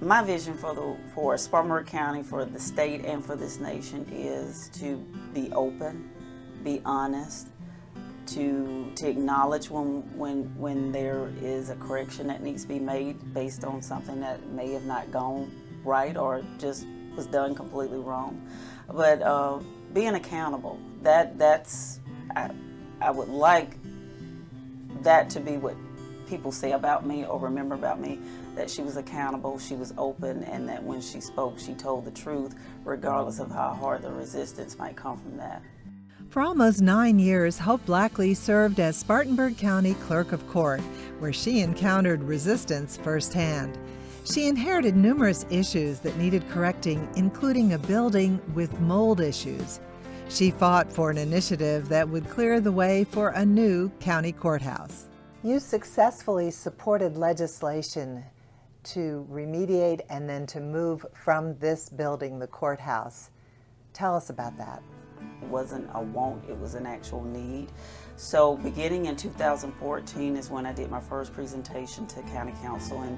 My vision for Spartanburg County, for the state, and for this nation is to be open, be honest, to acknowledge when there is a correction that needs to be made based on something that may have not gone right or just was done completely wrong. But being accountable, that's I would like that to be what people say about me or remember about me, that she was accountable, she was open, and that when she spoke, she told the truth, regardless of how hard the resistance might come from that. For almost 9 years, Hope Blackley served as Spartanburg County Clerk of Court, where she encountered resistance firsthand. She inherited numerous issues that needed correcting, including a building with mold issues. She fought for an initiative that would clear the way for a new county courthouse. You successfully supported legislation to remediate and then to move from this building, the courthouse. Tell us about that. It wasn't a want, it was an actual need. So beginning in 2014 is when I did my first presentation to County Council and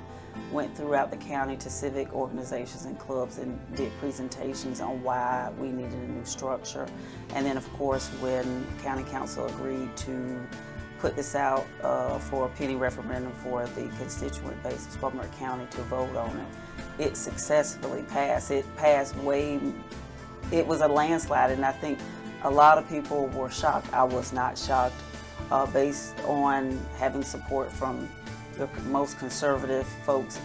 went throughout the county to civic organizations and clubs and did presentations on why we needed a new structure. And then of course when County Council agreed to put this out for a penny referendum for the constituent base of Spartanburg County to vote on it, it successfully passed. It passed it was a landslide, and I think a lot of people were shocked. I was not shocked, based on having support from the most conservative folks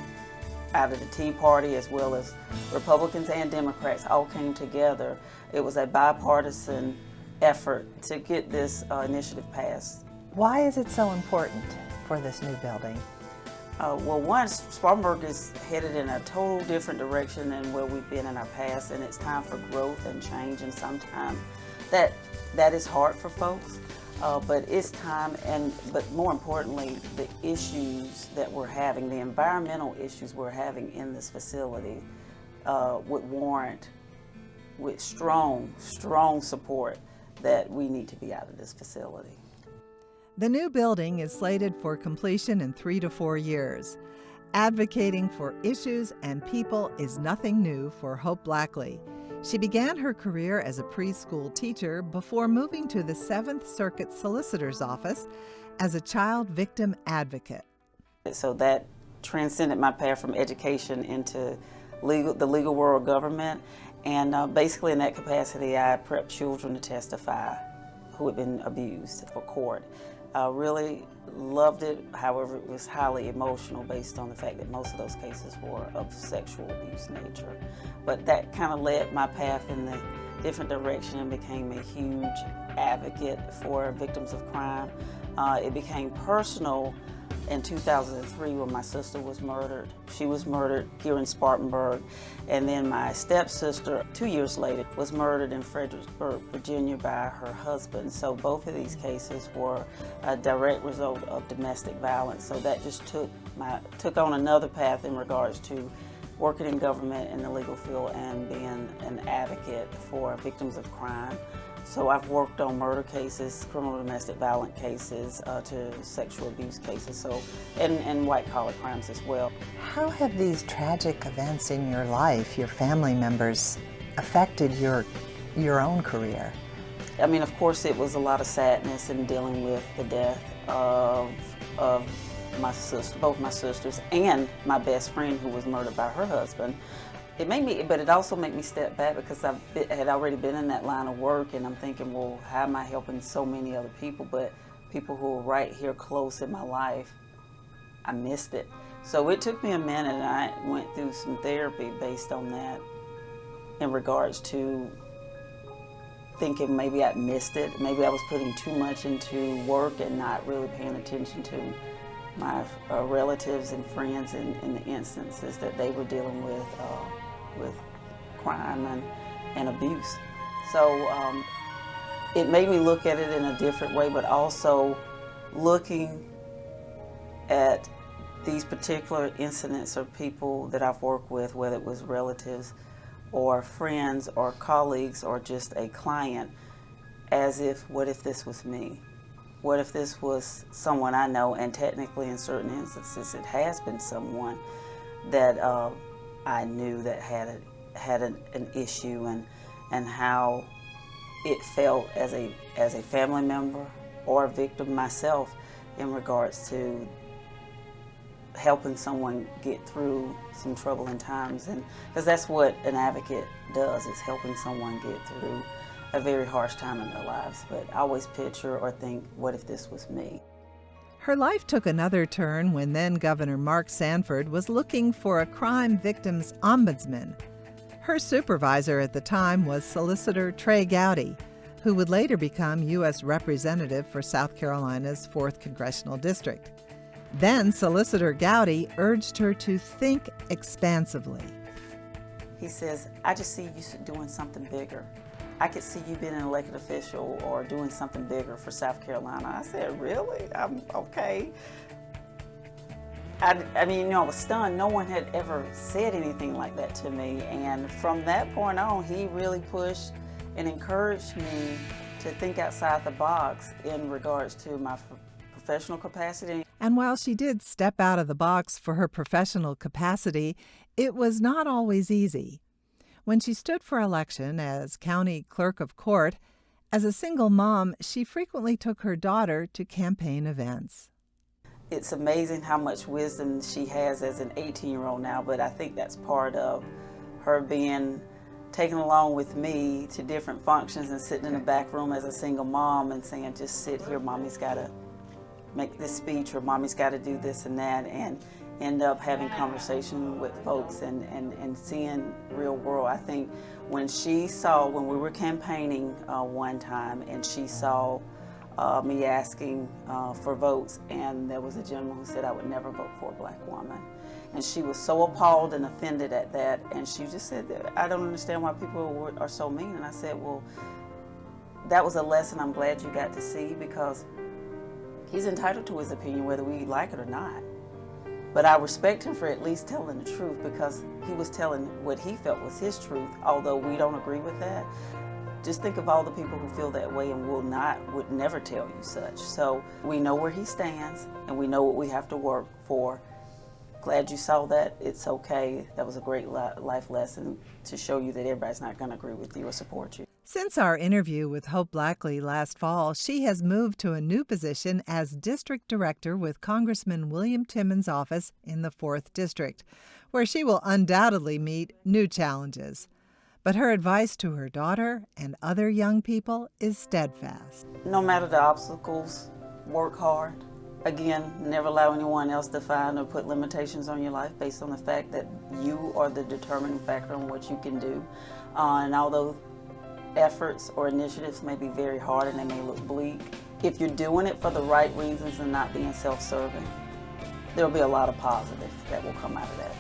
out of the Tea Party, as well as Republicans and Democrats all came together. It was a bipartisan effort to get this initiative passed. Why is it so important for this new building? Well, one, Spartanburg is headed in a total different direction than where we've been in our past, and it's time for growth and change, and sometimes that is hard for folks, but it's time, but more importantly, the issues that we're having, the environmental issues we're having in this facility would warrant with strong support that we need to be out of this facility. The new building is slated for completion in 3 to 4 years. Advocating for issues and people is nothing new for Hope Blackley. She began her career as a preschool teacher before moving to the 7th Circuit Solicitor's Office as a child victim advocate. So that transcended my path from education into the legal world of government, and basically in that capacity I prepped children to testify who had been abused for court. I really loved it, however it was highly emotional based on the fact that most of those cases were of sexual abuse nature. But that kind of led my path in the different direction and became a huge advocate for victims of crime. It became personal in 2003 when my sister was murdered. She was murdered here in Spartanburg, and then my stepsister 2 years later was murdered in Fredericksburg, Virginia by her husband. So both of these cases were a direct result of domestic violence. So that just took on another path in regards to working in government in the legal field and being an advocate for victims of crime. So I've worked on murder cases, criminal domestic violence cases, to sexual abuse cases, and white-collar crimes as well. How have these tragic events in your life, your family members, affected your own career? I mean, of course, it was a lot of sadness in dealing with the death of my sister, both my sisters, and my best friend who was murdered by her husband. But it also made me step back because I had already been in that line of work, and I'm thinking, well, how am I helping so many other people? But people who were right here close in my life, I missed it. So it took me a minute, and I went through some therapy based on that in regards to thinking maybe I missed it. Maybe I was putting too much into work and not really paying attention to my relatives and friends in the instances that they were dealing with crime and abuse. So it made me look at it in a different way, but also looking at these particular incidents of people that I've worked with, whether it was relatives or friends or colleagues or just a client, as if, what if this was me? What if this was someone I know, and technically in certain instances it has been someone that I knew that had an issue, and how it felt as a family member or a victim myself in regards to helping someone get through some troubling times. And because that's what an advocate does, is helping someone get through a very harsh time in their lives. But I always picture or think, what if this was me? Her life took another turn when then Governor Mark Sanford was looking for a Crime Victims Ombudsman. Her supervisor at the time was Solicitor Trey Gowdy, who would later become U.S. Representative for South Carolina's 4th Congressional District. Then Solicitor Gowdy urged her to think expansively. He says, I just see you doing something bigger. I could see you being an elected official or doing something bigger for South Carolina. I said, really? I'm okay. I mean, I was stunned. No one had ever said anything like that to me. And from that point on, he really pushed and encouraged me to think outside the box in regards to my professional capacity. And while she did step out of the box for her professional capacity, it was not always easy. When she stood for election as county clerk of court, as a single mom, she frequently took her daughter to campaign events. It's amazing how much wisdom she has as an 18-year-old now, but I think that's part of her being taken along with me to different functions and sitting in the back room as a single mom and saying, just sit here, mommy's got to make this speech, or mommy's got to do this and that, and end up having conversation with folks and seeing real world. I think when we were campaigning one time, and she saw me asking for votes, and there was a gentleman who said I would never vote for a black woman. And she was so appalled and offended at that, and she just said, I don't understand why people are so mean. And I said, well, that was a lesson I'm glad you got to see, because he's entitled to his opinion whether we like it or not. But I respect him for at least telling the truth, because he was telling what he felt was his truth, although we don't agree with that. Just think of all the people who feel that way and would never tell you such. So we know where he stands, and we know what we have to work for. Glad you saw that. It's okay. That was a great life lesson to show you that everybody's not going to agree with you or support you. Since our interview with Hope Blackley last fall, she has moved to a new position as District Director with Congressman William Timmons' office in the 4th District, where she will undoubtedly meet new challenges. But her advice to her daughter and other young people is steadfast. No matter the obstacles, work hard. Again, never allow anyone else to define or put limitations on your life based on the fact that you are the determining factor on what you can do. And although efforts or initiatives may be very hard and they may look bleak, if you're doing it for the right reasons and not being self-serving, there'll be a lot of positives that will come out of that.